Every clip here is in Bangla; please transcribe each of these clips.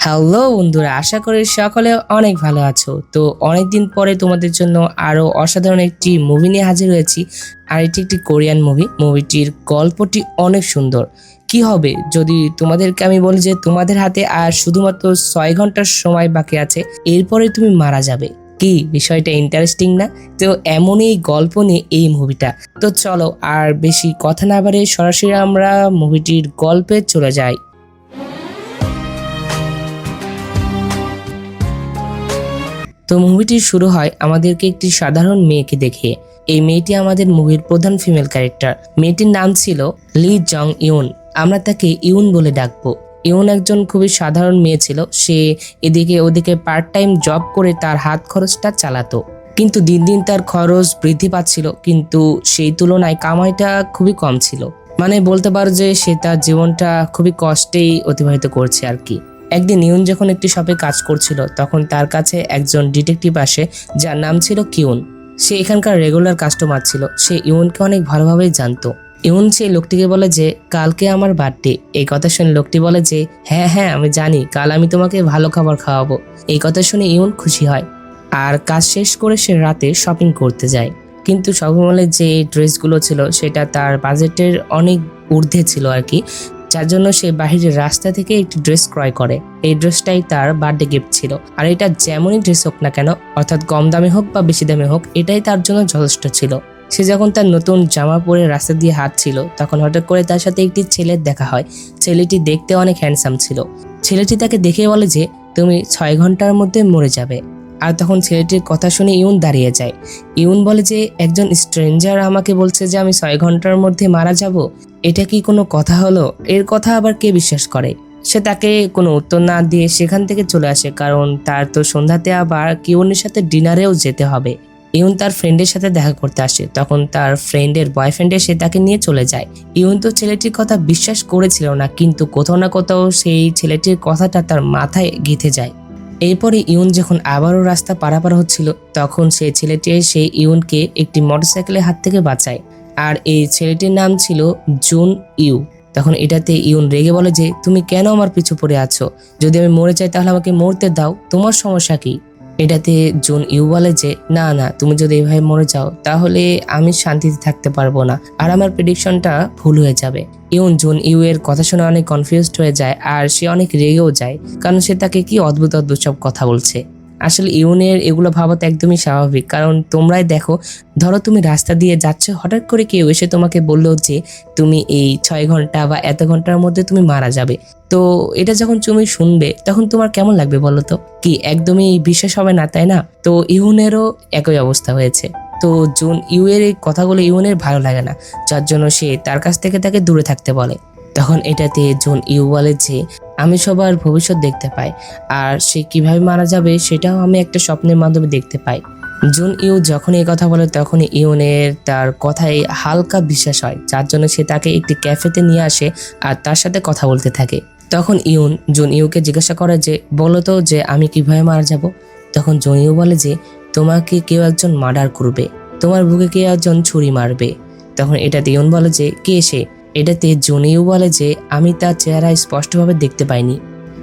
হ্যালো বন্ধুরা, আশা করি সকলে অনেক ভালো আছো। তো অনেকদিন পরে তোমাদের জন্য আরো অসাধারণ একটি মুভি নিয়ে হাজির হয়েছি। আর এটি একটি কোরিয়ান মুভিটির গল্পটি অনেক সুন্দর। কি হবে যদি তোমাদেরকে আমি বলি যে তোমাদের হাতে আর শুধুমাত্র 6 ঘন্টার সময় বাকি আছে, এরপরে তুমি মারা যাবে। কি বিষয়টা ইন্টারেস্টিং না? তো এমনই গল্প নিয়ে এই মুভিটা। তো চলো আর বেশি কথা না বাড়িয়ে সরাসরি আমরা মুভিটির গল্পে চলে যাই। তো মুভিটি শুরু হয় আমাদেরকে একটি সাধারণ মেয়েকে দেখে। এই মেয়েটি আমাদের মুভির প্রধান ফিমেল ক্যারেক্টার। মেয়েটির নাম ছিল লি জং ইউন। আমরা তাকে ইউন বলে ডাকবো। ইউন একজন খুবই সাধারণ মেয়ে ছিল। সে এদিকে ওদিকে পার্ট টাইম জব করে তার হাত খরচটা চালাতো, কিন্তু দিন দিন তার খরচ বৃদ্ধি পাচ্ছিল, কিন্তু সেই তুলনায় কামাইটা খুবই কম ছিল। মানে বলতে পারো যে সে তার জীবনটা খুবই কষ্টেই অতিবাহিত করছে আর কি। একদিন ইউন যখন একটি শপে কাজ করছিল, তখন তার কাছে একজন ডিটেকটিভ আসে যার নাম ছিল কিউন। সে এখানকার রেগুলার কাস্টমার ছিল। সে ইউনকে অনেক ভালোভাবেই জানতো। ইউন সেই লোকটিকে বলে যে কালকে আমার বার্থডে। এই কথা শুনে লোকটি বলে যে হ্যাঁ হ্যাঁ আমি জানি, কাল আমি তোমাকে ভালো খাবার খাওয়াবো। এই কথা শুনে ইউন খুশি হয় আর কাজ শেষ করে সে রাতে শপিং করতে যায়। কিন্তু শপিং মলে যে ড্রেসগুলো ছিল সেটা তার বাজেটের অনেক ঊর্ধ্বে ছিল আর কি, যার জন্য সে বাহিরের রাস্তা থেকে একটি ড্রেস ক্রয় করে। এই ড্রেসটাই তার বার্থডে গিফট ছিল। আর এটা যেমনই ড্রেস হোক না কেন, অর্থাৎ কম দামে হোক বা বেশি দামে হোক, এটাই তার জন্য যথেষ্ট ছিল। সে যখন তার নতুন জামা পরে রাস্তা দিয়ে হাঁটছিল, তখন হঠাৎ করে তার সাথে একটি ছেলের দেখা হয়। ছেলেটি দেখতে অনেক হ্যান্ডসাম ছিল। ছেলেটি তাকে দেখে বলে যে তুমি 6 ঘন্টার মধ্যে মরে যাবে। আর তখন ছেলেটির কথা শুনে ইউন দাঁড়িয়ে যায়। ইউন বলে যে একজন স্ট্রেঞ্জার আমাকে বলছে যে আমি 6 ঘন্টার মধ্যে মারা যাব, এটা কি কোনো কথা হলো? এর কথা আবার কে বিশ্বাস করে? সে তাকে কোনো উত্তর না দিয়ে সেখান থেকে চলে আসে, কারণ তার তো সন্ধ্যাতে আবার কিউনের সাথে ডিনারেও যেতে হবে। ইউন তার ফ্রেন্ডের সাথে দেখা করতে আসে, তখন তার ফ্রেন্ডের বয়ফ্রেন্ড এসে তাকে নিয়ে চলে যায়। ইউন তো ছেলেটির কথা বিশ্বাস করেছিল না, কিন্তু কোথাও না কোথাও সেই ছেলেটির কথাটা তার মাথায় গেঁথে যায়। এরপরে ইউন যখন আবারও রাস্তা পারাপার হচ্ছিল, তখন সেই ছেলেটি এসে ইউনকে একটি মোটরসাইকেলের হাত থেকে বাঁচায়। আর এই ছেলেটির নাম ছিল জুন ইউ। তখন এটাতে ইউন রেগে বলে যে তুমি কেন আমার পিছু পড়ে আছো? যদি আমি মরে যাই তাহলে আমাকে মরতে দাও, তোমার সমস্যা কি? এটাতে জুন ইউ বলে যে না না, তুমি যদি এভাবে মরে যাও তাহলে আমি শান্তিতে থাকতে পারবো না, আর আমার প্রেডিকশনটা ভুল হয়ে যাবে। ইউন জুন ইউ এর কথা শুনে অনেক কনফিউজড হয়ে যায়, আর সে অনেক রেগেও যায়, কারণ সে তাকে কি অদ্ভুত অদ্ভুত সব কথা বলছে। আসলে ইউনের এগুলো ভাবা তো একদমই স্বাভাবিক, কারণ তোমরাই দেখো, ধরো তুমি রাস্তা দিয়ে যাচ্ছ, হঠাৎ করে কেউ এসে তোমাকে বললো যে তুমি এই 6 ঘন্টা বা এত ঘন্টার মধ্যে তুমি মারা যাবে। তো এটা যখন তুমি শুনবে তখন তোমার কেমন লাগবে বলো তো? কি একদমই বিশ্বাস হবে না, তাই না? তো ইউনেরও একই অবস্থা হয়েছে। তো জুন ইউ এর এই কথাগুলো ইউনের ভালো লাগে না, যার জন্য সে তার কাছ থেকে তাকে দূরে থাকতে বলে। তখন এটাতে জুন ইউ বলে যে আমি সবার ভবিষ্যৎ দেখতে পাই, আর সে কিভাবে মারা যাবে সেটাও আমি একটা স্বপ্নের মাধ্যমে দেখতে পাই। জুন ইউ যখন এই কথা বলে তখন ইউনের তার কথায় হালকা বিশ্বাস হয়, যার জন্য সে তাকে একটি ক্যাফেতে নিয়ে আসে আর তার সাথে কথা বলতে থাকে। তখন ইউন জুন ইউকে জিজ্ঞাসা করে যে বলো তো যে আমি কিভাবে মারা যাব? তখন জুন ইউ বলে যে তোমাকে কেউ একজন মার্ডার করবে, তোমার বুকে কেউ একজন ছুরি মারবে। তখন এটাতে ইউন বলে যে কে সে? এটাতে জুন ইউ বলে যে আমি তার চেহারা স্পষ্টভাবে দেখতে পাইনি।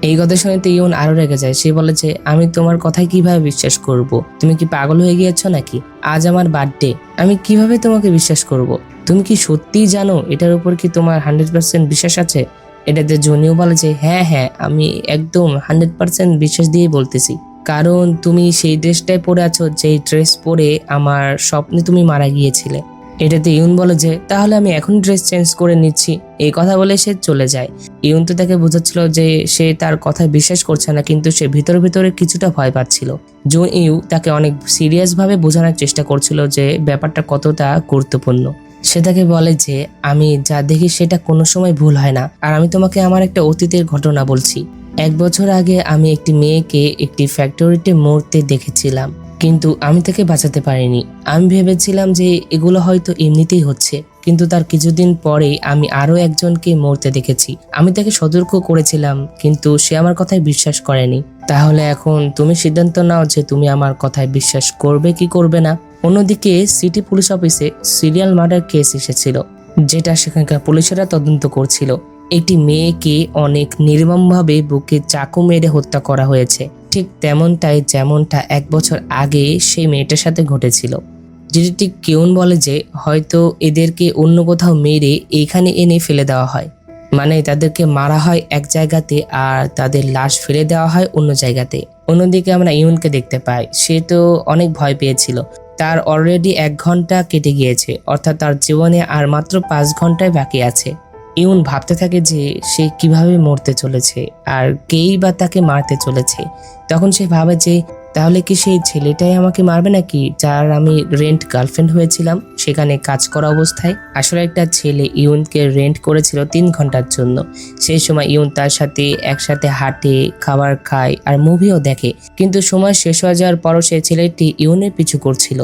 এই কথা শুনে তো ইউন আরো রেগে যায়। সে বলে যে আমি তোমার কথায় কিভাবে বিশ্বাস করব? তুমি কি পাগল হয়ে গিয়েছো নাকি? আজ আমার বার্থডে, আমি কিভাবে তোমাকে বিশ্বাস করব? তুমি কি সত্যিই জানো এটার উপর কি তোমার 100% বিশ্বাস আছে? এটাতে জুনিও বলে যে হ্যাঁ হ্যাঁ, আমি একদম 100% বিশ্বাস দিয়ে বলতেছি, কারণ তুমি সেই ড্রেসটাই পরে আছো যেই ড্রেস পরে আমার স্বপ্নে তুমি মারা গিয়েছিলে। এটাতে ইউন বলে যে তাহলে আমি এখন ড্রেস চেঞ্জ করে নিচ্ছি। এই কথা বলে সে চলে যায়। ইউন তো তাকে বোঝাচ্ছিল যে সে তার কথায় বিশ্বাস করছে না, কিন্তু সে ভিতরে ভিতরে কিছুটা ভয় পাচ্ছিল। জুন ইউ তাকে অনেক সিরিয়াস ভাবে বোঝানোর চেষ্টা করছিল যে ব্যাপারটা কতটা গুরুত্বপূর্ণ। সে তাকে বলে যে আমি যা দেখি সেটা কোনো সময় ভুল হয় না, আর আমি তোমাকে আমার একটা অতীতের ঘটনা বলছি। 1 বছর আগে আমি একটি মেয়েকে একটি ফ্যাক্টরিতে মরতে দেখেছিলাম, কিন্তু আমি তাকে বাঁচাতে পারিনি। আমি ভেবেছিলাম যে এগুলো হয়তো এমনিতেই হচ্ছে, কিন্তু তার কিছুদিন পরেই আমি আরো একজনকে মরতে দেখেছি। আমি তাকে সতর্ক করেছিলাম, কিন্তু সে আমার কথায় বিশ্বাস করেনি। তাহলে এখন তুমি সিদ্ধান্ত নাও যে তুমি আমার কথায় বিশ্বাস করবে কি করবে না। অন্যদিকে সিটি পুলিশ অফিসে সিরিয়াল মার্ডার কেস এসেছিল, যেটা সেখানকার পুলিশেরা তদন্ত করছিল। একটি মেয়েকে অনেক নির্মমভাবে বুকে চাকু মেরে হত্যা করা হয়েছে, ঠিক তেমনটাই যেমনটা 1 বছর আগে সেই মেয়েটার সাথে ঘটেছিল। ডিটেকটিভ কিউন বলে যে হয়তো এদেরকে অন্য কোথাও মেরে এইখানে এনে ফেলে দেওয়া হয়, মানে তাদেরকে মারা হয় এক জায়গাতে আর তাদের লাশ ফেলে দেওয়া হয় অন্য জায়গাতে। অন্যদিকে আমরা ইউনকে দেখতে পাই, সে তো অনেক ভয় পেয়েছিল। তার অলরেডি 1 ঘন্টা কেটে গিয়েছে, অর্থাৎ তার জীবনে আর মাত্র 5 ঘন্টায় বাকি আছে। ইউন ভাবতে থাকে যে সে কিভাবে মরতে চলেছে আর কেই বা তাকে মারতে চলেছে। তখন সে ভাবে যে তাহলে কি সেই ছেলেটাই আমাকে মারবে নাকি, যার আমি রেন্ট গার্লফ্রেন্ড হয়েছিলাম সেখানে কাজ করা অবস্থায়। আসলে একটা ছেলে ইউনকে রেন্ট করেছিল 3 ঘন্টার জন্য। সেই সময় ইউন তার সাথে একসাথে হাঁটে, খাবার খায় আর মুভিও দেখে, কিন্তু সময় শেষ হয়ে যাওয়ার পরও সেই ছেলেটি ইউনের পিছু করছিল।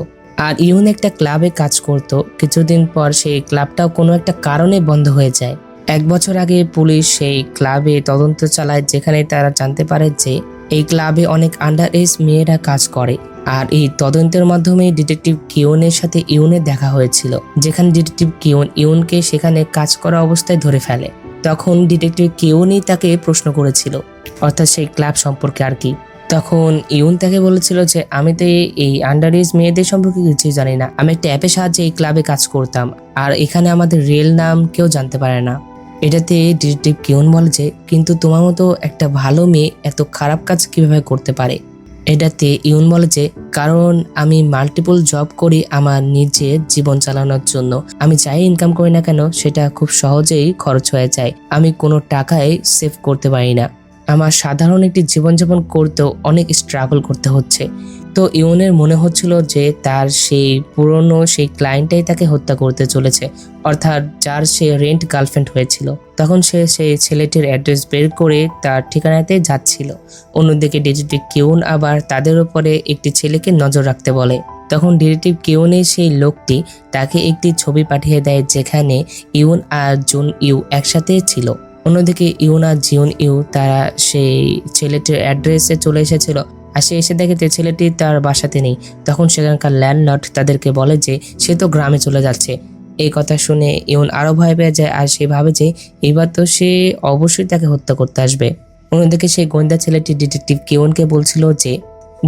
আর ইউন একটা ক্লাবে কাজ করত। কিছুদিন পর সেই ক্লাবটাও কোনো একটা কারণে বন্ধ হয়ে যায়। 1 বছর আগে পুলিশ সেই ক্লাবে তদন্ত চালায়, যেখানে তারা জানতে পারে যে এই ক্লাবে অনেক আন্ডার এজ মেয়েরা কাজ করে। আর এই তদন্তের মাধ্যমে ডিটেকটিভ কিউনের সাথে ইউনের দেখা হয়েছিল, যেখানে ডিটেকটিভ কিউন ইউনকে সেখানে কাজ করা অবস্থায় ধরে ফেলে। তখন ডিটেকটিভ কিউনই তাকে প্রশ্ন করেছিল, অর্থাৎ সেই ক্লাব সম্পর্কে আর কি। তখন ইউন তাকে বলেছিল যে আমি তো এই আন্ডার এজ মেয়েদের সম্পর্কে কিছুই জানি না, আমি একটা অ্যাপের সাহায্যে এই ক্লাবে কাজ করতাম, আর এখানে আমাদের রিয়েল নাম কেউ জানতে পারে না। এটাতে ডিটেকটিভ কিউন বলে যে কিন্তু তোমার মতো একটা ভালো মেয়ে এত খারাপ কাজ কিভাবে করতে পারে। এটাতে ইউন বলে যে কারণ আমি মাল্টিপল জব করি আমার নিজের জীবন চালানোর জন্য। আমি যাই ইনকাম করি না কেন সেটা খুব সহজেই খরচ হয়ে যায়, আমি কোনো টাকাই সেভ করতে পারি না। আমার সাধারণ একটি জীবনযাপন করতেও অনেক স্ট্রাগল করতে হচ্ছে। তো ইউনের মনে হচ্ছিল যে তার সেই পুরনো সেই ক্লায়েন্টটাই তাকে হত্যা করতে চলেছে, অর্থাৎ যার সে রেন্ট গার্লফ্রেন্ড হয়েছিল। তখন সে সেই ছেলেটির অ্যাড্রেস বের করে তার ঠিকানাতে যাচ্ছিল। অন্যদিকে ডিটেকটিভ কিউন আবার তাদের উপরে একটি ছেলেকে নজর রাখতে বলে। তখন ডিটেকটিভ কিউনের সেই লোকটি তাকে একটি ছবি পাঠিয়ে দেয়, যেখানে ইউন আর জুন ইউ একসাথে ছিল। অন্যদিকে ইউন আর জিউন ইউ তারা সেই ছেলেটির অ্যাড্রেসে চলে এসেছিল, আর সে এসে দেখে যে ছেলেটি তার বাসাতে নেই। তখন সেখানকার ল্যান্ডলর্ড তাদেরকে বলে যে সে তো গ্রামে চলে যাচ্ছে। এই কথা শুনে ইউন আরো ভয় পেয়ে যায়, আর সে ভাবে যে এবার তো সে অবশ্যই তাকে হত্যা করতে আসবে। অন্যদিকে সেই গোয়েন্দা ছেলেটি ডিটেকটিভ কিউনকে বলছিল যে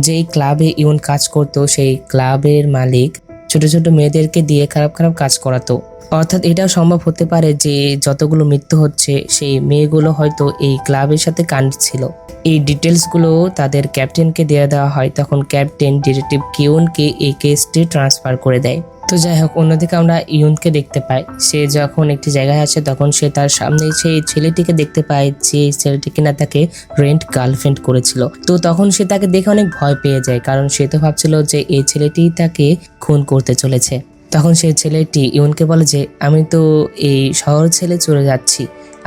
যেই ক্লাবে ইউন কাজ করত সেই ক্লাবের মালিক ছোট ছোট মেয়েদেরকে দিয়ে খারাপ খারাপ কাজ করাতো। অর্থাৎ এটাও সম্ভব হতে পারে যে যতগুলো মৃত্যু হচ্ছে সেই মেয়েগুলো হয়তো এই ক্লাবের সাথে কানেক্ট ছিল। এই ডিটেলসগুলো তাদের ক্যাপ্টেনকে দিয়ে দেওয়া হয়। তখন ক্যাপ্টেন ডিটেকটিভ কিউনকে এই কেসটি ট্রান্সফার করে দেয়। তো যাই হোক, অন্যদিকে আমরা ইউনকে দেখতে পাই, সে যখন একটি জায়গায় আসে তখন সে তার সামনে সেই ছেলেটিকে দেখতে পায়, যে ছেলেটি কিনা তাকে রেন্ট গার্লফ্রেন্ড করেছিল। তো তখন সে তাকে দেখে অনেক ভয় পেয়ে যায়, কারণ সে তো ভাবছিল যে এই ছেলেটি তাকে খুন করতে চলেছে। তখন সেই ছেলেটি ইউনকে বলে যে আমি তো এই শহর ছেড়ে চলে যাচ্ছি,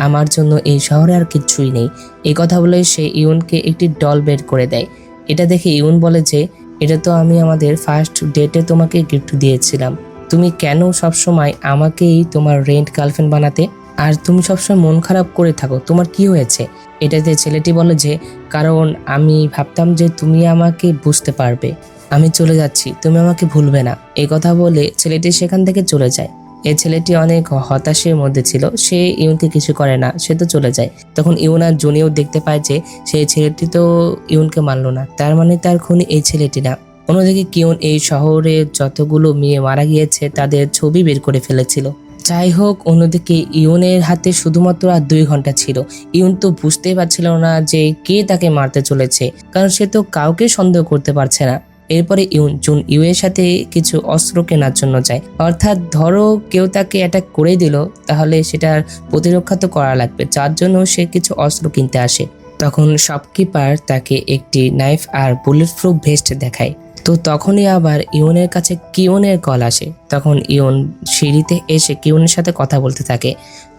আমার জন্য এই শহরে আর কিছুই নেই। এই কথা বলে সে ইউনকে একটি ডল বের করে দেয়। এটা দেখে ইউন বলে যে এটা তো আমি আমাদের ফার্স্ট ডেটে তোমাকে গিফট দিয়েছিলাম, তুমি কেন সবসময় আমাকেই তোমার রেন্ট গার্লফ্রেন্ড বানাতে, আর তুমি সবসময় মন খারাপ করে থাকো, তোমার কি হয়েছে? এটাতে ছেলেটি বলে যে কারণ আমি ভাবতাম যে তুমি আমাকে বুঝতে পারবে, আমি চলে যাচ্ছি, তুমি আমাকে ভুলবে না। এই কথা বলে ছেলেটি সেখান থেকে চলে যায়। এই ছেলেটি অনেক হতাশের মধ্যে ছিল, সে ইউনকে কিছু করে না, সে তো চলে যায়। তখন ইউন আর জুনিও দেখতে পায় যে সেই ছেলেটি তো ইউনকে মানলো না, তার মানে তার খুনি এই ছেলেটি না। অন্যদিকে কিউন এই শহরে যতগুলো মেয়ে মারা গিয়েছে তাদের ছবি বের করে ফেলেছিল। যাই হোক, অন্যদিকে ইউনের হাতে শুধুমাত্র আর 2 ঘন্টা ছিল। ইউন তো বুঝতেই পারছিল না যে কে তাকে মারতে চলেছে, কারণ সে তো কাউকে সন্দেহ করতে পারছে না। এরপরে ইউন জুন ইউ এর সাথে কিছু অস্ত্র কেনার জন্য যায়, অর্থাৎ ধরো কেউ তাকে অ্যাটাক করে দিল, তাহলে সেটার প্রতিরক্ষা তো করা লাগবে, যার জন্য সে কিছু অস্ত্র কিনতে আসে। তখন শপকিপার তাকে একটি নাইফ আর বুলেট প্রুফ ভেস্ট দেখায়। তো তখনই আবার ইউনের কাছে কিউনের কল আসে। তখন ইউন সিঁড়িতে এসে কিউনের সাথে কথা বলতে থাকে।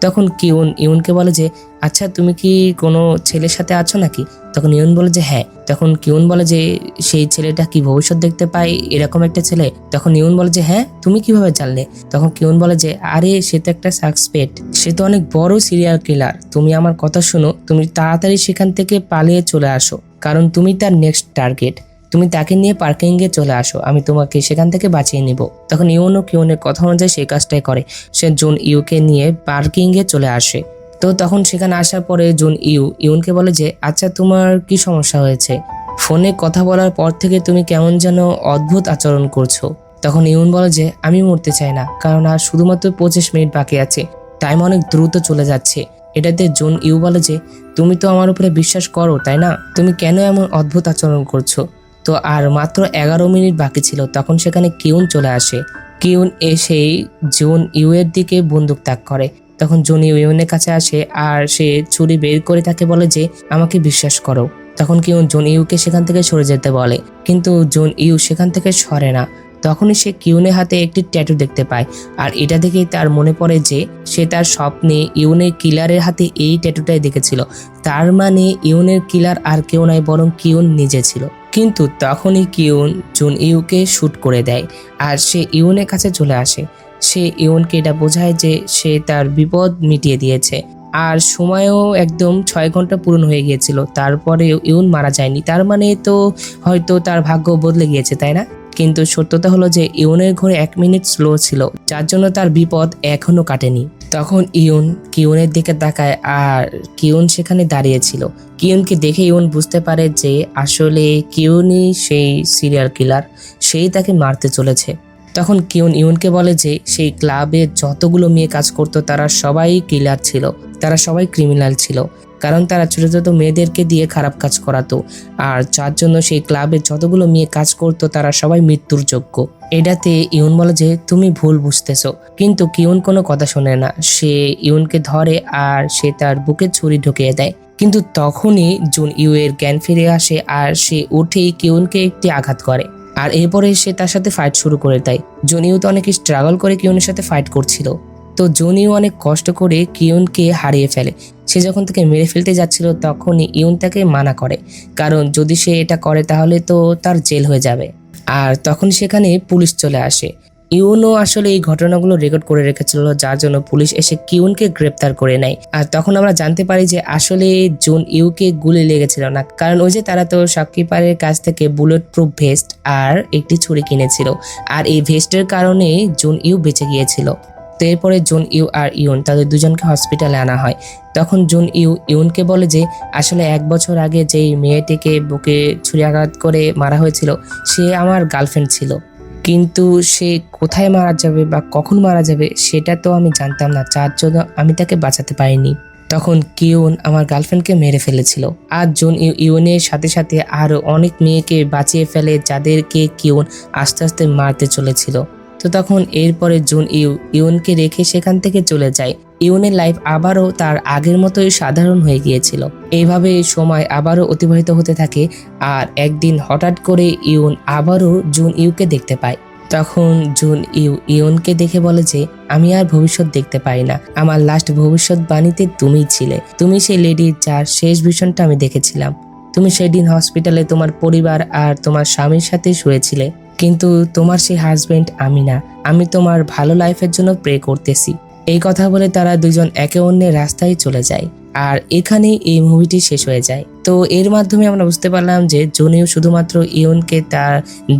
তখন কিউন ইউনকে বলে যে আচ্ছা তুমি কি কোনো ছেলের সাথে আছো নাকি? তখন ইউন বলে যে হ্যাঁ। তখন কিউন বলে যে সেই ছেলেটা কি ভবিষ্যৎ দেখতে পায় এরকম একটা ছেলে? তখন ইউন বলে যে হ্যাঁ, তুমি কিভাবে জানলে? তখন কিউন বলে যে আরে সে তো একটা সাসপেক্ট, সে তো অনেক বড় সিরিয়াল কিলার, তুমি আমার কথা শোনো, তুমি তাড়াতাড়ি সেখান থেকে পালিয়ে চলে আসো, কারণ তুমি তার নেক্সট টার্গেট। তুমি তাকে নিয়ে পার্কিং এ চলে আসো, আমি তোমাকে সেখান থেকে বাঁচিয়ে নিব। তখন ইউনও কিউনের কথা অনুযায়ী সেই কাজটাই করে। সে জুন ইউকে নিয়ে পার্কিং এ চলে আসে। তো তখন সেখানে আসার পরে জুন ইউনকে বলে যে আচ্ছা তোমার কি সমস্যা হয়েছে, ফোনে কথা বলার পর থেকে তুমি কেমন যেন অদ্ভুত আচরণ করছো। তখন ইউন বলে যে আমি মরতে চাই না, কারণ আর শুধুমাত্র 25 মিনিট বাকি আছে, টাইম অনেক দ্রুত চলে যাচ্ছে। এটাতে জুন বলে যে তুমি তো আমার উপরে বিশ্বাস করো তাই না, তুমি কেন এমন অদ্ভুত আচরণ করছো। তো আর মাত্র 11 মিনিট বাকি ছিল, তখন সেখানে কিউন চলে আসে। কিউন এসেই জুন এর দিকে বন্দুক তাক করে। তখন জুন ইউনের কাছে আসে আর সে ছুরি বের করে তাকে বলে যে আমাকে বিশ্বাস করো। তখন কিউন জুন ইউকে সেখান থেকে সরে যেতে বলে, কিন্তু জুন সেখান থেকে সরে না। তখনই সে কিউনের হাতে একটি ট্যাটু দেখতে পায়, আর এটা দেখেই তার মনে পড়ে যে সে তার স্বপ্নে ইউনের কিলারের হাতে এই ট্যাটুটাই দেখেছিল। তার মানে ইউনের কিলার আর কেউ নয়, বরং কিউন নিজে ছিল। কিন্তু তখনই কিউন জুন ইউকে শুট করে দেয় আর সে ইউনের কাছে চলে আসে। সে ইউনকে এটা বোঝায় যে সে তার বিপদ মিটিয়ে দিয়েছে। আর সময়ও একদম 6 ঘন্টা পূরণ হয়ে গিয়েছিল, তারপরে ইউন মারা যায়নি। তার মানে তো হয়তো তার ভাগ্য বদলে গিয়েছে, তাই না? কিন্তু সত্যতা হলো যে ইউনের ঘরে 1 মিনিট স্লো ছিল, যার জন্য তার বিপদ এখনো কাটেনি। তখন কিউনের দিকে তাকায় আর কিউন সেখানে দাঁড়িয়েছিল। কিউনকে দেখে ইউন বুঝতে পারে যে আসলে কিউনই সেই সিরিয়াল কিলার, সেই তাকে মারতে চলেছে। তখন কিউন ইউনকে বলে যে সেই ক্লাবে যতগুলো মেয়ে কাজ করতো তারা সবাই কিলার ছিল, তারা সবাই ক্রিমিনাল ছিল, কারণ তারা ছোট ছোট মেয়েদেরকে দিয়ে খারাপ কাজ করাতো। আর যার জন্য সেই ক্লাবে যতগুলো মেয়ে কাজ করতো তারা সবাই মৃত্যুর যোগ্য। এটাতে ইউন বলে যে তুমি ভুল বুঝতেছো, কিন্তু কিউন কোনো কথা শোনে না। সে ইউনকে ধরে আর সে তার বুকে ছুরি ঢুকিয়ে দেয়। কিন্তু তখনই জুন এর জ্ঞান ফিরে আসে আর সে উঠেই কিউনকে একটি আঘাত করে। আর এরপরে সে তার সাথে ফাইট শুরু করে দেয়। জুন তো অনেক স্ট্রাগল করে কিউনের সাথে ফাইট করছিল। তো জুন অনেক কষ্ট করে কিউনকে হারিয়ে ফেলে। সে যখন তাকে মেরে ফেলতে যাচ্ছিল তখনই ইউন তাকে মানা করে, কারণ যদি সে এটা করে তাহলে তো তার জেল হয়ে যাবে। আর তখন সেখানে পুলিশ চলে আসে। ইউনও আসলে এই ঘটনাগুলো রেকর্ড করে রেখেছিল, যার জন্য পুলিশ এসে কিউনকে গ্রেপ্তার করে নেয়। আর তখন আমরা জানতে পারি যে আসলে জুন কে গুলি লেগেছিল না, কারণ ওই যে তারা তো শপকিপারের কাছ থেকে বুলেট প্রুফ ভেস্ট আর একটি ছুরি কিনেছিল, আর এই ভেস্টের কারণে জুন বেঁচে গিয়েছিল। তো এরপরে জুন আর ইউন তাদের দুজনকে হসপিটালে আনা হয়। তখন জুন ইউনকে বলে যে আসলে 1 বছর আগে যেই মেয়েটিকে বুকে ছুরিয়াঘাত করে মারা হয়েছিল সে আমার গার্লফ্রেন্ড ছিল, কিন্তু সে কোথায় মারা যাবে বা কখন মারা যাবে সেটা তো আমি জানতাম না, যার জন্য আমি তাকে বাঁচাতে পারিনি। তখন কিউন আমার গার্লফ্রেন্ডকে মেরে ফেলেছিল। আর জুন ইউনের সাথে সাথে আরো অনেক মেয়েকে বাঁচিয়ে ফেলে, যাদেরকে কিউন আস্তে আস্তে মারতে চলেছিল। তো তখন এরপরে জুন ইউনকে রেখে সেখান থেকে চলে যায়। ইউনের লাইফ আবারও তার আগের মতোই সাধারণ হয়ে গিয়েছিল। এইভাবে সময় আবারও অতিবাহিত হতে থাকে। আর একদিন হঠাৎ করে ইউন আবারও জুন কে দেখতে পায়। তখন জুন ইউনকে দেখে বলে যে আমি আর ভবিষ্যৎ দেখতে পাই না, আমার লাস্ট ভবিষ্যৎবাণীতে তুমিই ছিলে, তুমি সেই লেডি যার শেষ ভিশনটা আমি দেখেছিলাম। তুমি সেদিন হসপিটালে তোমার পরিবার আর তোমার স্বামীর সাথে শুয়েছিলে, কিন্তু তোমার সেই হাজবেন্ড আমি না, আমি তোমার ভালো লাইফের জন্য প্রে করতেছি। এই কথা বলে তারা দুজন একে অন্যের রাস্তায় চলে যায়। আর এখানেই এই মুভিটি শেষ হয়ে যায়। তো এর মাধ্যমে আমরা বুঝতে পারলাম যে জুনিও শুধুমাত্র ইউনকে তার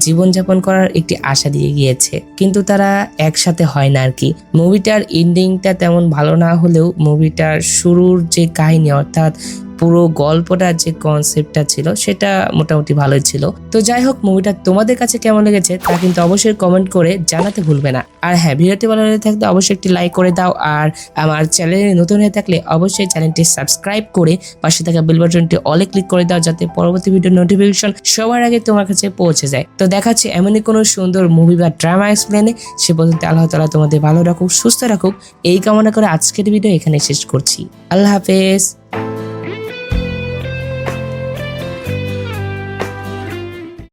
জীবনযাপন করার একটি আশা দিয়ে গিয়েছে, কিন্তু তারা একসাথে হয় না আর কি। মুভিটার এন্ডিংটা তেমন ভালো না হলেও মুভিটার শুরুর যে কাহিনী, অর্থাৎ পুরো গল্পটার যে কনসেপ্টটা ছিল সেটা মোটামুটি ভালোই ছিল। তো যাই হোক, মুভিটা তোমাদের কাছে কেমন লেগেছে তা কিন্তু অবশ্যই কমেন্ট করে জানাতে ভুলবে না। আর হ্যাঁ, ভিডিওটি ভালো লেগে থাকলে অবশ্যই একটি লাইক করে দাও। আর আমার চ্যানেলে নতুন হয়ে থাকলে অবশ্যই চ্যানেলটি সাবস্ক্রাইব করে পাশে থাকা বেল বাটনটি অলে ক্লিক করে দাও, যাতে পরবর্তী ভিডিওর নোটিফিকেশন সবার আগে তোমার কাছে পৌঁছে যায়। তো দেখাচ্ছি এমনই কোনো সুন্দর মুভি বা ড্রামা এক্সপ্লেনে। সে পর্যন্ত আল্লাহ তাআলা তোমাদের ভালো রাখুক, সুস্থ রাখুক, এই কামনা করে আজকের ভিডিও এখানে শেষ করছি। আল্লাহ হাফেজ।